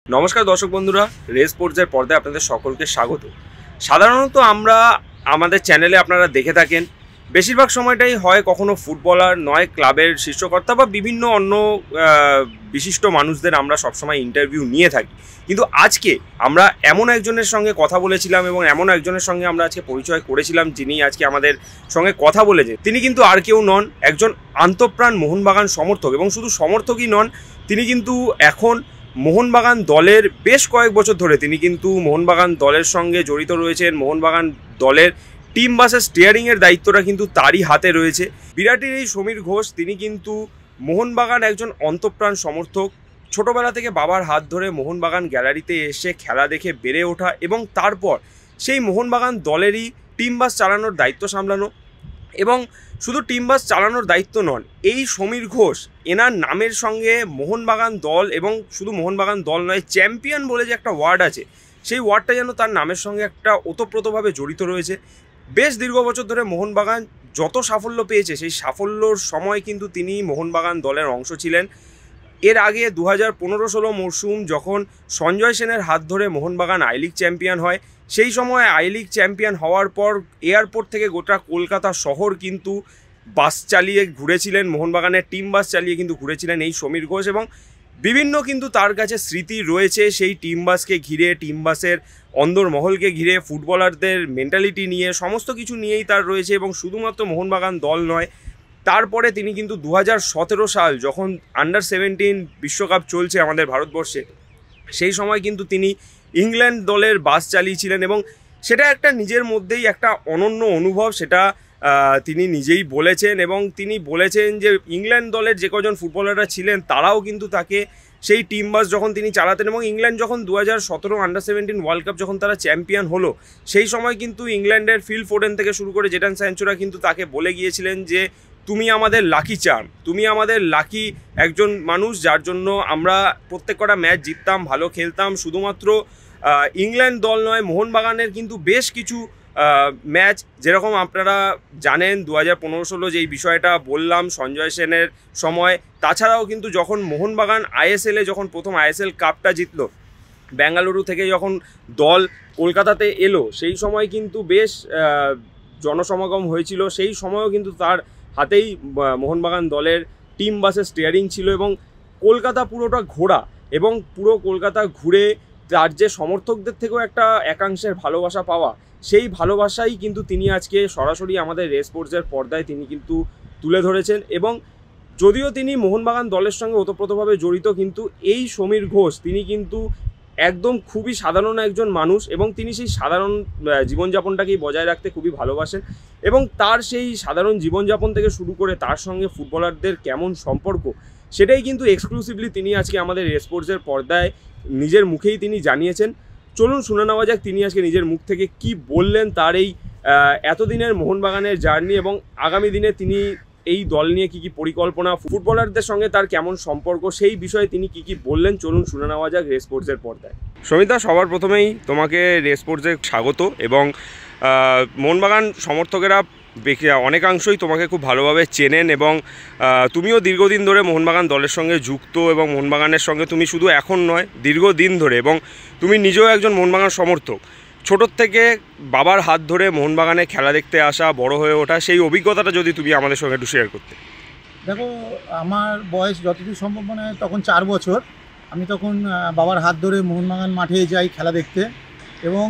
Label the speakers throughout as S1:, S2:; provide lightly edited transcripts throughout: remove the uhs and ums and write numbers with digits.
S1: নমস্কার দর্শক বন্ধুরা, রেস স্পোর্টসের পর্দায় আপনাদের সকলকে স্বাগত। সাধারণত আমরা আমাদের চ্যানেলে আপনারা দেখে থাকেন বেশিরভাগ সময়টাই হয় কখনো ফুটবলার, নয় ক্লাবের শীর্ষকর্তা বা বিভিন্ন অন্য বিশিষ্ট মানুষদের আমরা সবসময় ইন্টারভিউ নিয়ে থাকি। কিন্তু আজকে আমরা এমন একজনের সঙ্গে কথা বলেছিলাম এবং এমন একজনের সঙ্গে আমরা আজকে পরিচয় করেছিলাম যিনি আজকে আমাদের সঙ্গে কথা বলেছে। তিনি কিন্তু আর কেউ নন, একজন আন্তঃপ্রাণ মোহনবাগান সমর্থক। এবং শুধু সমর্থকই নন, তিনি কিন্তু এখন মোহনবাগান দলের বেশ কয়েক বছর ধরে তিনি কিন্তু মোহনবাগান দলের সঙ্গে জড়িত রয়েছেন। মোহনবাগান দলের টিম বাসের স্টিয়ারিংয়ের দায়িত্বটা কিন্তু তারই হাতে রয়েছে। বিরাটের এই সমীর ঘোষ, তিনি কিন্তু মোহনবাগান একজন অন্তঃপ্রাণ সমর্থক। ছোটোবেলা থেকে বাবার হাত ধরে মোহনবাগান গ্যালারিতে এসে খেলা দেখে বেড়ে ওঠা এবং তারপর সেই মোহনবাগান দলেরই টিম বাস চালানোর দায়িত্ব সামলানো। এবং শুধু টিম বাস চালানোর দায়িত্ব নন, এই সমীর ঘোষ এনার নামের সঙ্গে মোহনবাগান দল এবং শুধু মোহনবাগান দল নয়, চ্যাম্পিয়ন বলে যে একটা ওয়ার্ড আছে, সেই ওয়ার্ডটা যেন তার নামের সঙ্গে একটা ওতপ্রোতভাবে জড়িত রয়েছে। বেশ দীর্ঘ বছর ধরে মোহনবাগান যত সাফল্য পেয়েছে, সেই সাফল্যর সময় কিন্তু তিনি মোহনবাগান দলের অংশ ছিলেন। এর আগে 2015-16 মরশুম যখন সঞ্জয় সেনের হাত ধরে মোহনবাগান আই লিগ চ্যাম্পিয়ন হয়, সেই সময় আই লিগ চ্যাম্পিয়ন হওয়ার পর এয়ারপোর্ট থেকে গোটা কলকাতা শহর কিন্তু বাস চালিয়ে ঘুরেছিলেন, মোহনবাগানের টিম বাস চালিয়ে কিন্তু ঘুরেছিলেন এই সমীর ঘোষ। এবং বিভিন্ন কিন্তু তার কাছে স্মৃতি রয়েছে সেই টিম বাসকে ঘিরে, টিম বাসের অন্দরমহলকে ঘিরে, ফুটবলারদের মেন্টালিটি নিয়ে, সমস্ত কিছু নিয়েই তার রয়েছে। এবং শুধুমাত্র মোহনবাগান দল নয়, তারপরে তিনি কিন্তু 2017 সাল যখন আন্ডার-17 বিশ্বকাপ চলছে আমাদের ভারতবর্ষে, সেই সময় কিন্তু তিনি ইংল্যান্ড দলের বাস চালিয়েছিলেন। এবং সেটা একটা নিজের মধ্যেই একটা অনন্য অনুভব, সেটা তিনি নিজেই বলেছেন। এবং তিনি বলেছেন যে ইংল্যান্ড দলের যে কজন ফুটবলাররা ছিলেন তারাও কিন্তু তাকে সেই টিম বাস যখন তিনি চালাতেন, এবং ইংল্যান্ড যখন 2017 আন্ডার-17 ওয়ার্ল্ড কাপ যখন তারা চ্যাম্পিয়ন হলো, সেই সময় কিন্তু ইংল্যান্ডের ফিল ফোডেন থেকে শুরু করে জেডন স্যাঞ্চোরা কিন্তু তাকে বলে গিয়েছিলেন যে তুমি আমাদের লাকি চার্ম, তুমি আমাদের লাকি একজন মানুষ, যার জন্য আমরা প্রত্যেক কটা ম্যাচ জিততাম, ভালো খেলতাম। শুধুমাত্র ইংল্যান্ড দল নয়, মোহনবাগানের কিন্তু বেশ কিছু ম্যাচ, যেরকম আপনারা জানেন 2015-16 যেই বিষয়টা বললাম সঞ্জয় সেনের সময়, তাছাড়াও কিন্তু যখন মোহনবাগান আইএসএলে যখন প্রথম আইএসএল কাপটা জিতলো, বেঙ্গালুরু থেকে যখন দল কলকাতাতে এলো, সেই সময় কিন্তু বেশ জনসমাগম হয়েছিল। সেই সময়ও কিন্তু তার হাতেই মোহনবাগান দলের টিম বাসের স্টিয়ারিং ছিল এবং কলকাতা পুরোটা ঘোরা এবং পুরো কলকাতা ঘুরে তার যে সমর্থকদের থেকেও একটা একাংশের ভালোবাসা পাওয়া, সেই ভালোবাসাই কিন্তু তিনি আজকে সরাসরি আমাদের রেস স্পোর্টসের পর্দায় তিনি কিন্তু তুলে ধরেছেন। এবং যদিও তিনি মোহনবাগান দলের সঙ্গে ওতপ্রোতভাবে জড়িত, কিন্তু এই সমীর ঘোষ তিনি কিন্তু একদম খুবই সাধারণ একজন মানুষ এবং তিনি সেই সাধারণ জীবনযাপনটাকেই বজায় রাখতে খুবই ভালোবাসেন। এবং তার সেই সাধারণ জীবনযাপন থেকে শুরু করে তার সঙ্গে ফুটবলারদের কেমন সম্পর্ক, সেটাই কিন্তু এক্সক্লুসিভলি তিনি আজকে আমাদের রেস স্পোর্টসের পর্দায় নিজের মুখেই তিনি জানিয়েছেন। চলুন শুনে নেওয়া যাক তিনি আজকে নিজের মুখ থেকে কি বললেন তার এই এতদিনের মোহনবাগানের জার্নি এবং আগামী দিনে তিনি এই দল নিয়ে কী কী পরিকল্পনা, ফুটবলারদের সঙ্গে তার কেমন সম্পর্ক, সেই বিষয়ে তিনি কী কী বললেন। চলুন শুনে নেওয়া যাক রেস স্পোর্টসের পর্দায়। সমিতা, সবার প্রথমেই তোমাকে রেস স্পোর্টসে স্বাগত। এবং মোহনবাগান সমর্থকেরা অনেকাংশই তোমাকে খুব ভালোভাবে চেনেন এবং তুমিও দীর্ঘদিন ধরে মোহনবাগান দলের সঙ্গে যুক্ত এবং মোহনবাগানের সঙ্গে তুমি শুধু এখন নয়, দীর্ঘদিন ধরে, এবং তুমি নিজেও একজন মোহনবাগান সমর্থক। ছোটোর থেকে বাবার হাত ধরে মোহনবাগানে খেলা দেখতে আসা, বড় হয়ে ওঠা, সেই অভিজ্ঞতাটা যদি তুমি আমাদের সঙ্গে একটু শেয়ার করতে।
S2: দেখো, আমার বয়স যতদূর সম্ভব মানে তখন 4 বছর। আমি তখন বাবার হাত ধরে মোহনবাগান মাঠে যাই খেলা দেখতে এবং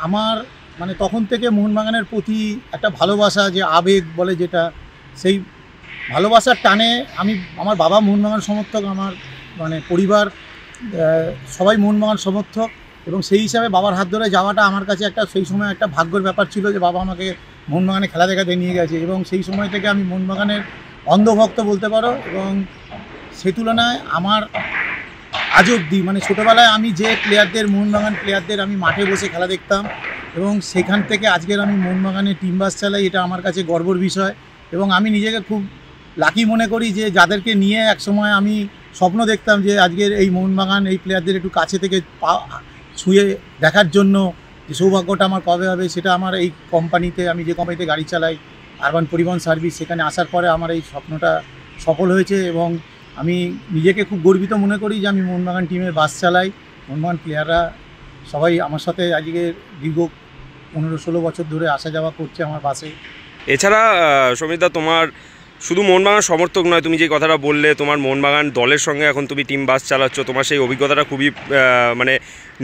S2: আমার মানে তখন থেকে মোহনবাগানের প্রতি একটা ভালোবাসা, যে আবেগ বলে যেটা, সেই ভালোবাসার টানে আমার বাবা মোহনবাগান সমর্থক, আমার মানে পরিবার সবাই মোহনবাগান সমর্থক। এবং সেই হিসাবে বাবার হাত ধরে যাওয়াটা আমার কাছে একটা সেই সময় একটা ভাগ্যের ব্যাপার ছিল যে বাবা আমাকে মোহনবাগানে খেলা দেখাতে নিয়ে গেছে। এবং সেই সময় থেকে আমি মোহনবাগানের অন্ধভক্ত বলতে পারো। এবং সেই তুলনায় আমার আজ অবধি মানে ছোটোবেলায় আমি যে মোহনবাগান প্লেয়ারদের আমি মাঠে বসে খেলা দেখতাম এবং সেখান থেকে আজকের আমি মোহনবাগানে টিম বাস চালাই, এটা আমার কাছে গর্বের বিষয়। এবং আমি নিজেকে খুব লাকি মনে করি যে যাদেরকে নিয়ে একসময় আমি স্বপ্ন দেখতাম যে আজকের এই মোহনবাগান এই প্লেয়ারদের একটু কাছে থেকে ছুঁয়ে দেখার জন্য যে সৌভাগ্যটা আমার কবে হবে, সেটা আমার এই কোম্পানিতে, আমি যে কোম্পানিতে গাড়ি চালাই আরবান পরিবহন সার্ভিস, সেখানে আসার পরে আমার এই স্বপ্নটা সফল হয়েছে। এবং আমি নিজেকে খুব গর্বিত মনে করি যে আমি মোহনবাগান টিমের বাস চালাই মোহনবাগান প্লেয়াররা সবাই আমার সাথে আজকে দীর্ঘ 15-16 বছর ধরে আসা যাওয়া করছে আমার বাসে।
S1: এছাড়া সমিতদা, তোমার শুধু মোহনবাগান সমর্থক নয়, তুমি যে কথাটা বললে তোমার মোহনবাগান দলের সঙ্গে এখন তুমি টিম বাস চালাচ্ছ, তোমার সেই অভিজ্ঞতাটা খুবই মানে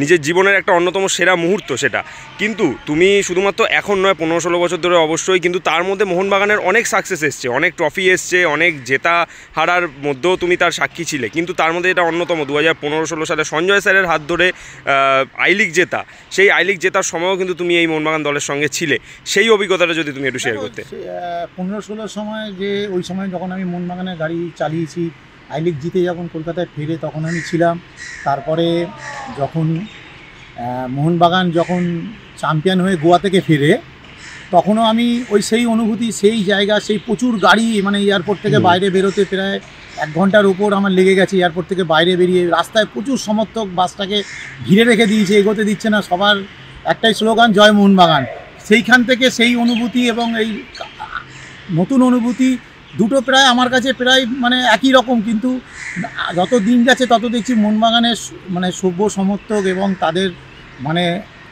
S1: নিজের জীবনের একটা অন্যতম সেরা মুহূর্ত সেটা। কিন্তু তুমি শুধুমাত্র এখন নয়, 15-16 বছর ধরে অবশ্যই, কিন্তু তার মধ্যে মোহনবাগানের অনেক সাকসেস এসছে, অনেক ট্রফি এসছে, অনেক জেতা হারার মধ্যেও তুমি তার সাক্ষী ছিলে। কিন্তু তার মধ্যে এটা অন্যতম 2015-16 সালে সঞ্জয় স্যারের হাত ধরে আই লিগ জেতা, সেই আই লিগ জেতার সময়ও কিন্তু তুমি এই মোহনবাগান দলের সঙ্গে ছিলে। সেই অভিজ্ঞতাটা যদি তুমি একটু শেয়ার করতে।
S2: 15-16 সময় যে ওই সময় যখন আমি মোহনবাগানের গাড়ি চালিয়েছি, আই লিগ জিতে যখন কলকাতায় ফেরে তখন আমি ছিলাম। তারপরে যখন মোহনবাগান যখন চ্যাম্পিয়ন হয়ে গোয়া থেকে ফেরে তখনও আমি ওই সেই অনুভূতি, সেই জায়গা, সেই প্রচুর গাড়ি, মানে এয়ারপোর্ট থেকে বাইরে বেরোতে প্রায় 1 ঘন্টার উপর আমার লেগে গেছে। এয়ারপোর্ট থেকে বাইরে বেরিয়ে রাস্তায় প্রচুর সমর্থক বাসটাকে ঘিরে রেখে দিয়েছে, এগোতে দিচ্ছে না। সবার একটাই স্লোগান, জয় মোহনবাগান। সেইখান থেকে সেই অনুভূতি এবং এই নতুন অনুভূতি দুটো প্রায় আমার কাছে প্রায় মানে একই রকম। কিন্তু যত দিন যাচ্ছে তত দেখছি মোহনবাগানের মানে সভ্য সমর্থক এবং তাদের মানে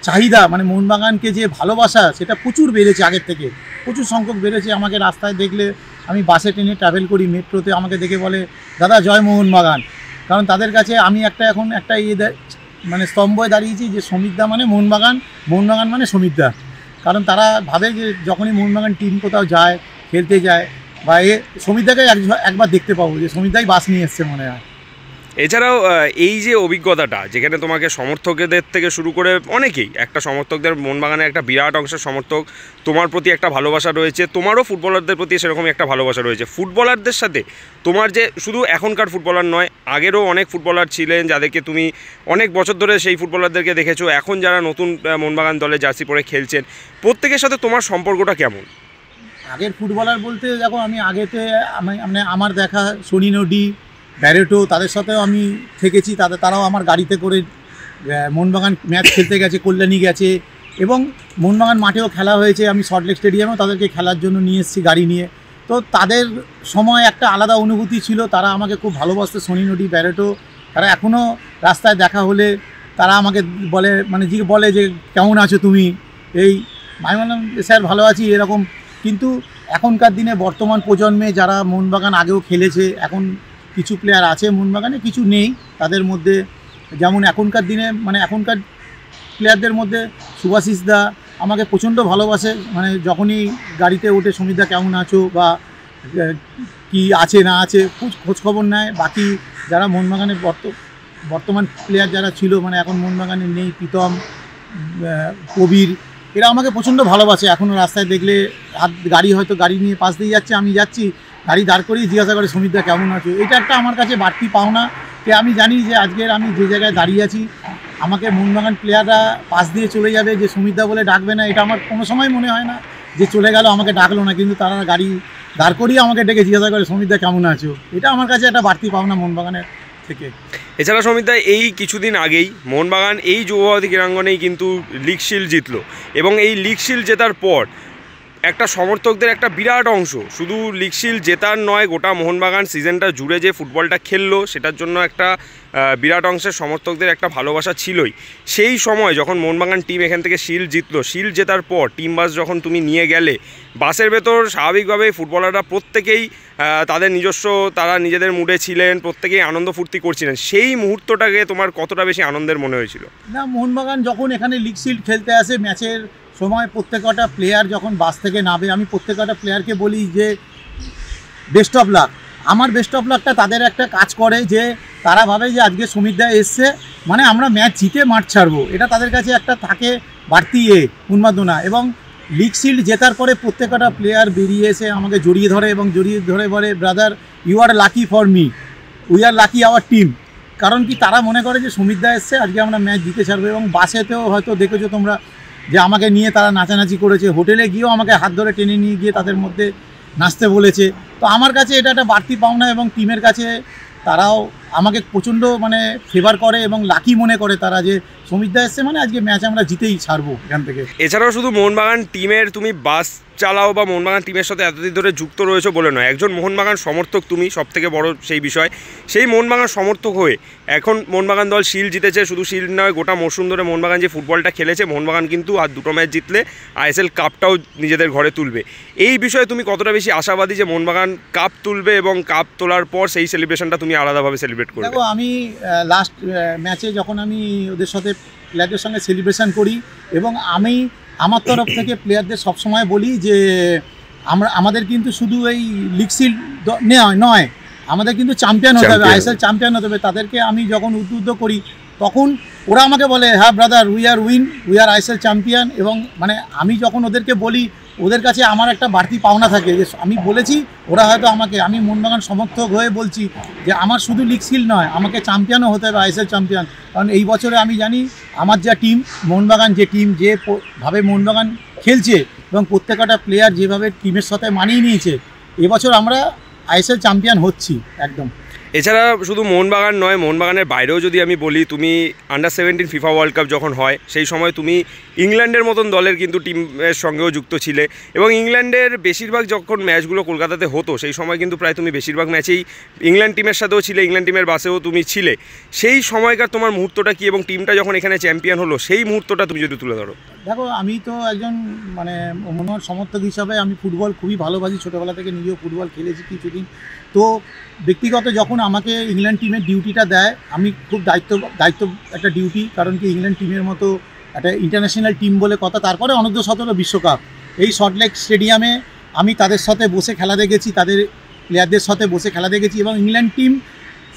S2: চাহিদা, মানে মোহনবাগানকে যে ভালোবাসা সেটা প্রচুর বেড়েছে, আগের থেকে প্রচুর সংখ্যক বেড়েছে। আমাকে রাস্তায় দেখলে, আমি বাসে ট্রেনে ট্রাভেল করি, মেট্রোতে, আমাকে দেখে বলে দাদা জয় মোহনবাগান। কারণ তাদের কাছে আমি এখন একটা মানে স্তম্ভে দাঁড়িয়েছি যে সমিতদা মানে মোহনবাগান, মোহনবাগান মানে সমিতদা। কারণ তারা ভাবে যে যখনই মোহনবাগান টিম কোথাও যায়, খেলতে যায়, বা সমিতদাকে একবার দেখতে পাবো যে সমিতদাই বাস নিয়ে এসছে মনে হয়।
S1: এছাড়াও এই যে অভিজ্ঞতাটা, যেখানে তোমাকে সমর্থকদের থেকে শুরু করে অনেকেই, একটা সমর্থকদের, মোহনবাগানের একটা বিরাট অংশের সমর্থক, তোমার প্রতি একটা ভালোবাসা রয়েছে, তোমারও ফুটবলারদের প্রতি সেরকমই একটা ভালোবাসা রয়েছে। ফুটবলারদের সাথে তোমার যে শুধু এখনকার ফুটবলার নয়, আগেরও অনেক ফুটবলার ছিলেন যাদেরকে তুমি অনেক বছর ধরে সেই ফুটবলারদেরকে দেখেছো, এখন যারা নতুন মোহনবাগান দলে জার্সি পরে খেলছেন, প্রত্যেকের সাথে তোমার সম্পর্কটা কেমন?
S2: আগের ফুটবলার বলতে দেখো, আমি আগেতে মানে আমার দেখা সনি নডি, ব্যারেটো, তাদের সাথেও আমি থেকেছি। তারাও আমার গাড়িতে করে মোহনবাগান ম্যাচ খেলতে গেছে, কল্যাণী গেছে, এবং মোহনবাগান মাঠেও খেলা হয়েছে। আমি সল্টলেক স্টেডিয়ামেও তাদেরকে খেলার জন্য নিয়ে এসেছি গাড়ি নিয়ে। তো তাদের সময় একটা আলাদা অনুভূতি ছিল, তারা আমাকে খুব ভালোবাসতো। সনি নডি, ব্যারেটো, তারা এখনও রাস্তায় দেখা হলে তারা আমাকে বলে, মানে বলে যে কেমন আছো তুমি, এই আমি বললাম স্যার ভালো আছি এরকম। কিন্তু এখনকার দিনে বর্তমান প্রজন্মে যারা মোহনবাগান আগেও খেলেছে, এখন কিছু প্লেয়ার আছে মোহনবাগানে, কিছু নেই তাদের মধ্যে। যেমন এখনকার দিনে মানে এখনকার প্লেয়ারদের মধ্যে সুভাশিস দা আমাকে প্রচণ্ড ভালোবাসে। মানে যখনই গাড়িতে ওঠে, সমিতদা কেমন আছো, বা কি আছে না আছে খোঁজখবর নেয়। বাকি যারা মোহনবাগানের বর্তমান প্লেয়ার যারা ছিল, মানে এখন মোহনবাগানে নেই, প্রীতম, কবির, এরা আমাকে প্রচণ্ড ভালোবাসে। এখনও রাস্তায় দেখলে গাড়ি হয়তো গাড়ি নিয়ে পাশ দিয়ে যাচ্ছে, আমি যাচ্ছি, গাড়ি দাঁড় করিয়ে জিজ্ঞাসা করে সমিতদা কেমন আছো। এটা একটা আমার কাছে বাড়তি পাওনা, যে আমি জানি যে আজকের আমি যে জায়গায় দাঁড়িয়ে আছি, আমাকে মোহনবাগান প্লেয়াররা পাশ দিয়ে চলে যাবে, যে সমিতদা বলে ডাকবে না। এটা আমার কোনো সময় মনে হয় না যে চলে গেল, আমাকে ডাকলো না, কিন্তু তারা গাড়ি দাঁড় করিয়ে আমাকে ডেকে জিজ্ঞাসা করে সমিতদা কেমন আছো। এটা আমার কাছে একটা বাড়তি পাওনা মোহনবাগানের থেকে।
S1: এছাড়া সমিতদা, এই কিছুদিন আগেই মোহনবাগান এই যুবভারতী ক্রীড়াঙ্গনেই কিন্তু লিগ শিল্ড জিতলো, এবং এই লিগ শিল্ড জেতার পর একটা সমর্থকদের একটা বিরাট অংশ, শুধু লিগ শিল্ড জেতার নয়, গোটা মোহনবাগান সিজনটা জুড়ে যে ফুটবলটা খেললো সেটার জন্য একটা বিরাট অংশের সমর্থকদের একটা ভালোবাসা ছিলই। সেই সময় যখন মোহনবাগান টিম এখান থেকে শিল্ড জিতলো, শিল্ড জেতার পর টিম বাস যখন তুমি নিয়ে গেলে, বাসের ভেতর স্বাভাবিকভাবেই ফুটবলাররা প্রত্যেকেই তাদের নিজস্ব, তারা নিজেদের মুডে ছিলেন, প্রত্যেকেই আনন্দ ফুর্তি করছিলেন। সেই মুহূর্তটাকে তোমার কতটা বেশি আনন্দের মনে হয়েছিল?
S2: না, মোহনবাগান যখন এখানে লিগ শিল্ড খেলতে আসে, ম্যাচের সময় প্রত্যেকটা প্লেয়ার যখন বাস থেকে নামে, আমি প্রত্যেকটা প্লেয়ারকে বলি যে বেস্ট অফ লাক। আমার বেস্ট অফ লাকটা তাদের একটা কাজ করে, যে তারা ভাবে যে আজকে সমিতদা এসছে মানে আমরা ম্যাচ জিতে মাঠ ছাড়বো, এটা তাদের কাছে একটা থাকে বাড়তি উন্মাদনা। এবং লিগ শিল্ড জেতার পরে প্রত্যেকটা প্লেয়ার বেরিয়ে এসে আমাকে জড়িয়ে ধরে, এবং জড়িয়ে ধরে বলে brother you are lucky for me, we are lucky our team. কারণ কি, তারা মনে করে যে সমিতদা এসছে, আজকে আমরা ম্যাচ জিতে ছাড়বো। এবং বাসেতেও হয়তো দেখেছো তোমরা যে আমাকে নিয়ে তারা নাচানাচি করেছে, হোটেলে গিয়েও আমাকে হাত ধরে টেনে নিয়ে গিয়ে তাদের মধ্যে নাচতে বলেছে। তো আমার কাছে এটা একটা বাড়তি পাওনা, এবং টিমের কাছে তারাও আমাকে প্রচণ্ড মানে ফেভার করে এবং লাকি মনে করে তারা, যে সমিতদা এসছে মানে আজকে ম্যাচ আমরা জিতেই ছাড়বো এখান থেকে।
S1: এছাড়াও শুধু মোহনবাগান টিমের তুমি বাস চালাও বা মোহনবাগান টিমের সাথে এতদিন ধরে যুক্ত রয়েছো বলে নয়, একজন মোহনবাগান সমর্থক তুমি, সব থেকে বড় সেই বিষয়। সেই মোহনবাগান সমর্থক হয়ে এখন মোহনবাগান দল শিল্ড জিতেছে, শুধু শিল্ড নয় গোটা মরশুম ধরে মোহনবাগান যে ফুটবলটা খেলেছে, মোহনবাগান কিন্তু আর 2টো ম্যাচ জিতলে আইএসএল কাপটাও নিজেদের ঘরে তুলবে। এই বিষয়ে তুমি কতটা বেশি আশাবাদী যে মোহনবাগান কাপ তুলবে এবং কাপ তোলার পর সেই সেলিব্রেশনটা তুমি আলাদাভাবে সেলিব্রেট করবে?
S2: দেখো, আমি লাস্ট ম্যাচে যখন আমি ওদের সাথে প্লেয়ারদের সঙ্গে সেলিব্রেশন করি, এবং আমি আমার তরফ থেকে প্লেয়ারদের সবসময় বলি যে আমাদের কিন্তু শুধু এই লিগ শিল্ড নয়, আমাদের কিন্তু চ্যাম্পিয়ন হতে হবে, আইএসএল চ্যাম্পিয়ন হতে হবে। তাদেরকে আমি যখন উদ্বুদ্ধ করি তখন ওরা আমাকে বলে, হ্যাঁ brother, we are ISL champion. এবং মানে আমি যখন ওদেরকে বলি, ওদের কাছে আমার একটা বাড়তি পাওনা থাকে যে আমি বলেছি, ওরা হয়তো আমাকে, আমি মোহনবাগান সমর্থক হয়ে বলছি যে আমার শুধু লিগ শিল্ড নয়, আমাকে চ্যাম্পিয়নও হতে হবে, আইএসএল চ্যাম্পিয়ন। কারণ এই বছরে আমি জানি আমার যা টিম মোহনবাগান, যে টিম যেভাবে মোহনবাগান খেলছে এবং প্রত্যেকটা প্লেয়ার যেভাবে টিমের সাথে মানিয়ে নিয়েছে, এবছর আমরা আইএসএল চ্যাম্পিয়ন হচ্ছি একদম।
S1: এছাড়া শুধু মোহনবাগান নয়, মোহনবাগানের বাইরেও যদি আমি বলি, তুমি আন্ডার-17 ফিফা ওয়ার্ল্ড কাপ যখন হয় সেই সময় তুমি ইংল্যান্ডের মতন দলের কিন্তু টিমের সঙ্গেও যুক্ত ছিলে, এবং ইংল্যান্ডের বেশিরভাগ যখন ম্যাচগুলো কলকাতাতে হতো সেই সময় কিন্তু প্রায় তুমি বেশিরভাগ ম্যাচেই ইংল্যান্ড টিমের সাথেও ছিলে, ইংল্যান্ড টিমের বাসেও তুমি ছিলে। সেই সময়কার তোমার মুহূর্তটা কি, এবং টিমটা যখন এখানে চ্যাম্পিয়ন হলো সেই মুহূর্তটা তুমি যদি তুলে ধরো?
S2: দেখো, আমি তো একজন মানে মোহনবাগান সমর্থক হিসাবে আমি ফুটবল খুবই ভালোবাসি, ছোটোবেলা থেকে নিজেও ফুটবল খেলেছি কিছুদিন। তো ব্যক্তিগত যখন আমাকে ইংল্যান্ড টিমের ডিউটিটা দেয়, আমি খুব দায়িত্ব একটা ডিউটি, কারণ কি ইংল্যান্ড টিমের মতো একটা ইন্টারন্যাশনাল টিম বলে কথা, তারপরে অনূর্ধ্ব-17 বিশ্বকাপ এই সল্টলেক স্টেডিয়ামে আমি তাদের সাথে বসে খেলা দেখেছি, তাদের প্লেয়ারদের সাথে বসে খেলা দেখেছি। এবং ইংল্যান্ড টিম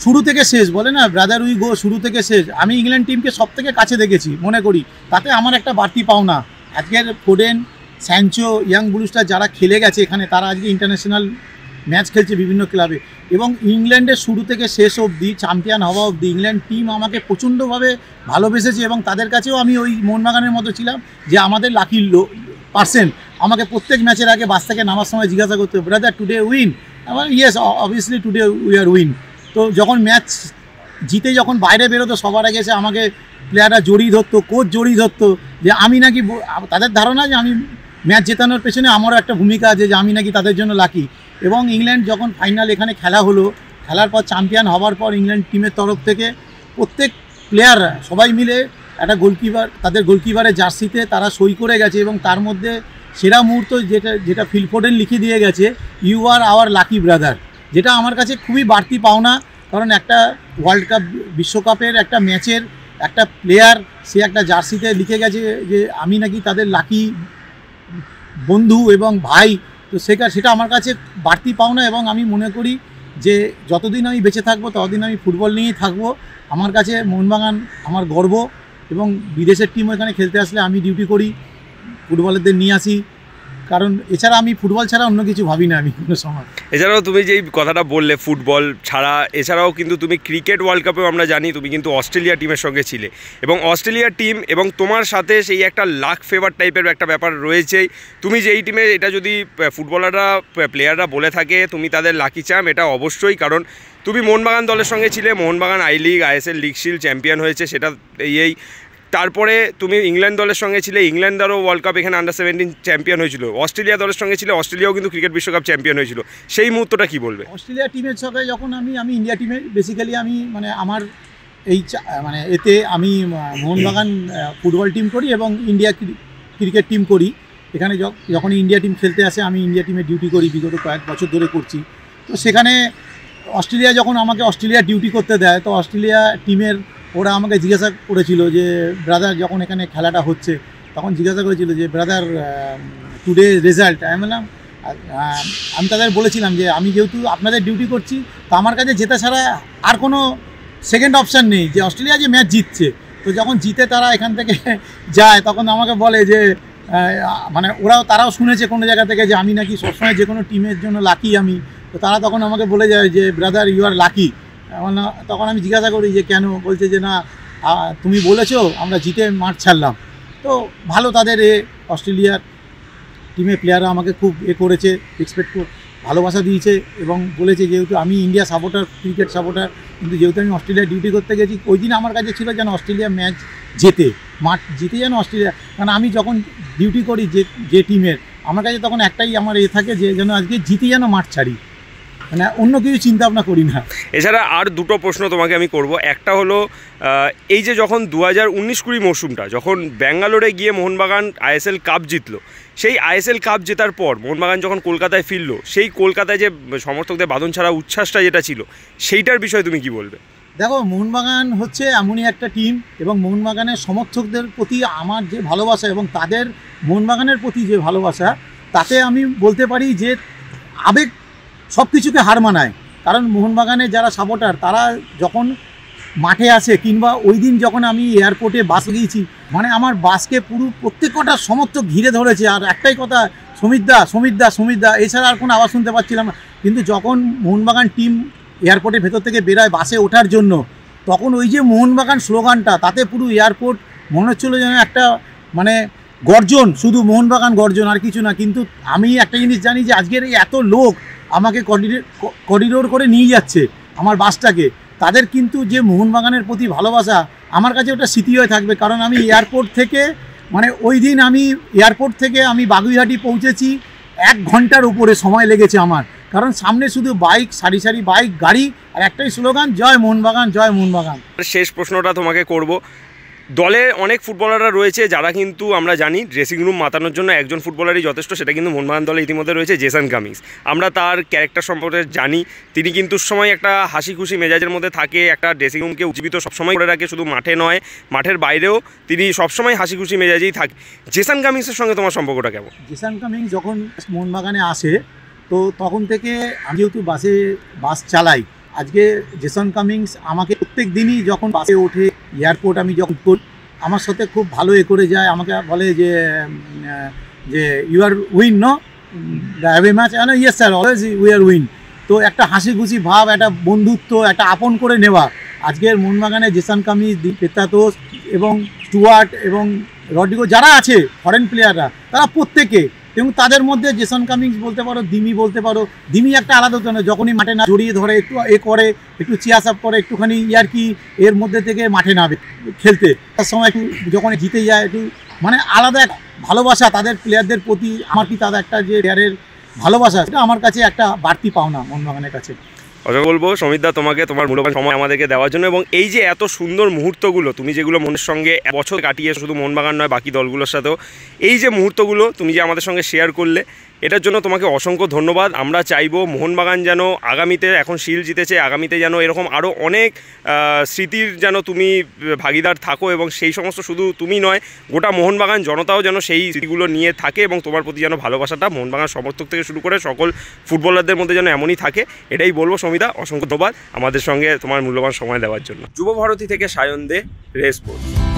S2: শুরু থেকে শেষ, বলে না ব্রাদার উই গো, শুরু থেকে শেষ আমি ইংল্যান্ড টিমকে সব থেকে কাছে দেখেছি মনে করি। তাতে আমার একটা বাড়তি পাওনা, আজকের ফোডেন, স্যানচো, ইয়াং ব্লুস্টার যারা খেলে গেছে এখানে, তারা আজকে ইন্টারন্যাশনাল ম্যাচ খেলছে বিভিন্ন ক্লাবে, এবং ইংল্যান্ডের শুরু থেকে শেষ অবধি চ্যাম্পিয়ন হওয়া অবধি ইংল্যান্ড টিম আমাকে প্রচণ্ডভাবে ভালোবেসেছে। এবং তাদের কাছেও আমি ওই মোহনবাগানের মতো ছিলাম যে আমাদের লাকি পার্সেন্ট। আমাকে প্রত্যেক ম্যাচের আগে বাস থেকে নামার সময় জিজ্ঞাসা করতে, ব্রাদার টুডে উইন? আমার yes, obviously today we are win. তো যখন ম্যাচ জিতে যখন বাইরে বেরোতো, সবার আগে এসে আমাকে প্লেয়াররা জড়িয়ে ধরতো, কোচ জড়িয়ে ধরতো, যে আমি নাকি, তাদের ধারণা যে আমি ম্যাচ জেতানোর পেছনে আমারও একটা ভূমিকা আছে, যে আমি নাকি তাদের জন্য লাকি। এবং ইংল্যান্ড যখন ফাইনাল এখানে খেলা হলো, খেলার পর চ্যাম্পিয়ন হওয়ার পর ইংল্যান্ড টিমের তরফ থেকে প্রত্যেক প্লেয়াররা সবাই মিলে একটা গোলকিপার, তাদের গোলকিপারের জার্সিতে তারা সই করে গেছে, এবং তার মধ্যে সেরা মুহূর্ত যেটা ফিল ফোডেন লিখে দিয়ে গেছে, you are our lucky brother, যেটা আমার কাছে খুবই বাড়তি পাওনা। কারণ একটা ওয়ার্ল্ড কাপ, বিশ্বকাপের একটা ম্যাচের একটা প্লেয়ার সে একটা জার্সিতে লিখে গেছে যে আমি নাকি তাদের লাকি বন্ধু এবং ভাই। তো সেটা আমার কাছে বাড়তি পাওনা, এবং আমি মনে করি যে যতদিন আমি বেঁচে থাকবো ততদিন আমি ফুটবল নিয়েই থাকবো। আমার কাছে মোহনবাগান আমার গর্ব, এবং বিদেশের টিমও এখানে খেলতে আসলে আমি ডিউটি করি, ফুটবলারদের নিয়ে আসি, কারণ এছাড়া আমি ফুটবল ছাড়া অন্য কিছু ভাবি না আমি কোনো সময়।
S1: এছাড়াও তুমি যেই কথাটা বললে ফুটবল ছাড়া, এছাড়াও কিন্তু তুমি ক্রিকেট ওয়ার্ল্ড কাপেও আমরা জানি তুমি কিন্তু অস্ট্রেলিয়া টিমের সঙ্গে ছিলে, এবং অস্ট্রেলিয়া টিম এবং তোমার সাথে সেই একটা লাক ফেভার টাইপের একটা ব্যাপার রয়েছেই। তুমি যেই টিমে, এটা যদি ফুটবলাররা, প্লেয়াররা বলে থাকে তুমি তাদের লাকি চাম, এটা অবশ্যই, কারণ তুমি মোহনবাগান দলের সঙ্গে ছিলে, Mohun Bagan I league, ISL league shield champion হয়েছে, সেটা এই তারপরে তুমি ইংল্যান্ড দলের সঙ্গে ছিলে, ইংল্যান্ডারও ওয়ার্ল্ড কাপ এখানে আন্ডার-17 চ্যাম্পিয়ন হয়েছিল, অস্ট্রেলিয়া দলের সঙ্গে ছিলে, অস্ট্রেলিয়াও কিন্তু ক্রিকেট বিশ্বকাপ চ্যাম্পিয়ন হয়েছিল। সেই মুহূর্তটা কি বলবে?
S2: অস্ট্রেলিয়া টিমের সঙ্গে যখন আমি ইন্ডিয়া টিমে বেসিক্যালি আমি মানে আমার এই মানে এতে আমি মোহনবাগান ফুটবল টিম করি এবং ইন্ডিয়া ক্রিকেট টিম করি। এখানে যখন ইন্ডিয়া টিম খেলতে আসে আমি ইন্ডিয়া টিমে ডিউটি করি, বিগত কয়েক বছর ধরে করছি। তো সেখানে অস্ট্রেলিয়া যখন আমাকে অস্ট্রেলিয়া ডিউটি করতে দেয়, তো অস্ট্রেলিয়া টিমের ওরা আমাকে জিজ্ঞাসা করেছিল যে ব্রাদার, যখন এখানে খেলাটা হচ্ছে তখন জিজ্ঞাসা করেছিল যে ব্রাদার টুডে রেজাল্ট। আমি বললাম, আমি তাদের বলেছিলাম যে আমি যেহেতু আপনাদের ডিউটি করছি, তো আমার কাছে জেতা ছাড়া আর কোনো সেকেন্ড অপশান নেই, যে অস্ট্রেলিয়া যে ম্যাচ জিতছে। তো যখন জিতে তারা এখান থেকে যায় তখন আমাকে বলে যে মানে তারাও শুনেছে কোনো জায়গা থেকে যে আমি নাকি সবসময় যে কোনো টিমের জন্য লাকি আমি। তো তারা তখন আমাকে বলে যায় যে ব্রাদার ইউ আর লাকি। তখন আমি জিজ্ঞাসা করি যে কেন? বলছে যে না, তুমি বলেছো, আমরা জিতে মাঠ ছাড়লাম। তো ভালো, তাদের অস্ট্রেলিয়ার টিমের প্লেয়াররা আমাকে খুব করেছে, এক্সপেক্ট ভালোবাসা দিয়েছে এবং বলেছে যেহেতু আমি ইন্ডিয়া সাপোর্টার, ক্রিকেট সাপোর্টার, কিন্তু যেহেতু আমি অস্ট্রেলিয়া ডিউটি করতে গেছি, ওই দিন আমার কাছে ছিল যেন অস্ট্রেলিয়া ম্যাচ জেতে, মাঠ জিতে যেন অস্ট্রেলিয়া। কারণ আমি যখন ডিউটি করি যে টিমের, আমার কাছে তখন একটাই আমার থাকে যে যেন আজকে জিতে যেন মাঠ ছাড়ি, মানে অন্য কিছু চিন্তা ভাবনা করি না।
S1: এছাড়া আর দুটো প্রশ্ন তোমাকে আমি করব। একটা হলো এই যে যখন 2019-20 মরশুমটা যখন ব্যাঙ্গালোরে গিয়ে মোহনবাগান আইএসএল কাপ জিতলো, সেই আইএসএল কাপ জেতার পর মোহনবাগান যখন কলকাতায় ফিরলো, সেই কলকাতায় যে সমর্থকদের বাঁধন ছাড়া উচ্ছ্বাসটা যেটা ছিল, সেইটার বিষয়ে তুমি কি বলবে?
S2: দেখো, মোহনবাগান হচ্ছে এমনই একটা টিম এবং মোহনবাগানের সমর্থকদের প্রতি আমার যে ভালোবাসা এবং তাদের মোহনবাগানের প্রতি যে ভালোবাসা, তাতে আমি বলতে পারি যে আবেগ সব কিছুকে হার মানায়। কারণ মোহনবাগানের যারা সাপোর্টার, তারা যখন মাঠে আসে কিংবা ওই দিন যখন আমি এয়ারপোর্টে বাস গিয়েছি, মানে আমার বাসকে প্রত্যেকটা সমর্থক ঘিরে ধরেছে, আর একটাই কথা, সমিতদা সমিতদা সমিতদা, এছাড়া আর কোনো আওয়াজ শুনতে পাচ্ছিলাম না। কিন্তু যখন মোহনবাগান টিম এয়ারপোর্টের ভেতর থেকে বেরোয় বাসে ওঠার জন্য, তখন ওই যে মোহনবাগান স্লোগানটা, তাতে পুরো এয়ারপোর্ট মনে হচ্ছিল যেন একটা মানে গর্জন, শুধু মোহনবাগান গর্জন আর কিছু না। কিন্তু আমি একটা জিনিস জানি যে আজকের এই এত লোক আমাকে করিডোর করে নিয়ে যাচ্ছে আমার বাসটাকে, তাদের কিন্তু যে মোহনবাগানের প্রতি ভালোবাসা, আমার কাছে ওটা স্মৃতি হয়ে থাকবে। কারণ আমি এয়ারপোর্ট থেকে, মানে ওই দিন আমি এয়ারপোর্ট থেকে আমি বাগুইহাটি পৌঁছেছি 1 ঘন্টার উপরে সময় লেগেছে আমার। কারণ সামনে শুধু বাইক, সারি সারি বাইক, গাড়ি, আর একটাই স্লোগান, জয় মোহনবাগান, জয় মোহনবাগান।
S1: শেষ প্রশ্নটা তোমাকে করব। দলে অনেক ফুটবলাররা রয়েছে যারা কিন্তু আমরা জানি ড্রেসিং রুম মাতানোর জন্য একজন ফুটবলারই যথেষ্ট, সেটা কিন্তু মোহনবাগান দলে ইতিমধ্যে রয়েছে জেসন কামিন্স। আমরা তার ক্যারেক্টার সম্পর্কে জানি, তিনি কিন্তু সময় একটা হাসি খুশি মেজাজের মধ্যে থাকে, একটা ড্রেসিং রুমকে উজ্জীবিত সবসময় করে রাখে, শুধু মাঠে নয় মাঠের বাইরেও তিনি সবসময় হাসি খুশি মেজাজেই থাকে। জেসন কামিন্সের সঙ্গে তোমার সম্পর্কটা কেমন?
S2: জেসন কামিন্স যখন মোহনবাগানে আসে, তো তখন থেকে আমি যেহেতু বাস চালাই, আজকে জেসন কামিন্স আমাকে প্রত্যেক দিনই যখন বাসে ওঠে, এয়ারপোর্ট আমি যখন আমার সাথে খুব ভালো করে যায়, আমাকে বলে যে you are win, no the have a match, yes sir, always we are win. তো একটা হাসি খুশি ভাব, একটা বন্ধুত্ব, একটা আপন করে নেওয়া। আজকের মোহনবাগানে জেসন কামিন্স, পেত্রাতোস এবং স্টুয়ার্ট এবং রড্রিগো যারা আছে ফরেন প্লেয়াররা, তারা প্রত্যেকে, এবং তাদের মধ্যে জেসন কামিন্স বলতে পারো, দিমি বলতে পারো। দিমি একটা আলাদা তো না, যখনই মাঠে না জড়িয়ে ধরে, একটু করে, একটু চিয়াস আপ করে, একটুখানি ইয়ার্কি এর মধ্যে থেকে মাঠে নামে খেলতে, তার সময় একটু যখন জিতে যায়, একটু মানে আলাদা এক ভালোবাসা তাদের প্লেয়ারদের প্রতি। আমার কি তাদের একটা যে প্লেয়ারের ভালোবাসা, সেটা আমার কাছে একটা বাড়তি পাওনা মোহনবাগানের কাছে।
S1: অজয় বলবো সমিতদা তোমাকে তোমার মূল্যবান সময় আমাদেরকে দেওয়ার জন্য, এবং এই যে এত সুন্দর মুহূর্তগুলো তুমি যেগুলো মনের সঙ্গে বছর কাটিয়ে, শুধু মোহনবাগান নয় বাকি দলগুলোর সাথেও এই যে মুহূর্তগুলো তুমি যে আমাদের সঙ্গে শেয়ার করলে, এটার জন্য তোমাকে অসংখ্য ধন্যবাদ। আমরা চাইবো মোহনবাগান যেন আগামীতে, এখন শিল জিতেছে, আগামীতে যেন এরকম আরও অনেক স্মৃতির যেন তুমি ভাগিদার থাকো, এবং সেই সমস্ত শুধু তুমি নয়, গোটা মোহনবাগান জনতাও যেন সেই স্মৃতিগুলো নিয়ে থাকে, এবং তোমার প্রতি যেন ভালোবাসাটা মোহনবাগান সমর্থক থেকে শুরু করে সকল ফুটবলারদের মধ্যে যেন এমনই থাকে। এটাই বলবো সমিতা, অসংখ্য ধন্যবাদ আমাদের সঙ্গে তোমার মূল্যবান সময় দেওয়ার জন্য। যুব ভারতী থেকে সায়ন দে, রেস স্পোর্টস।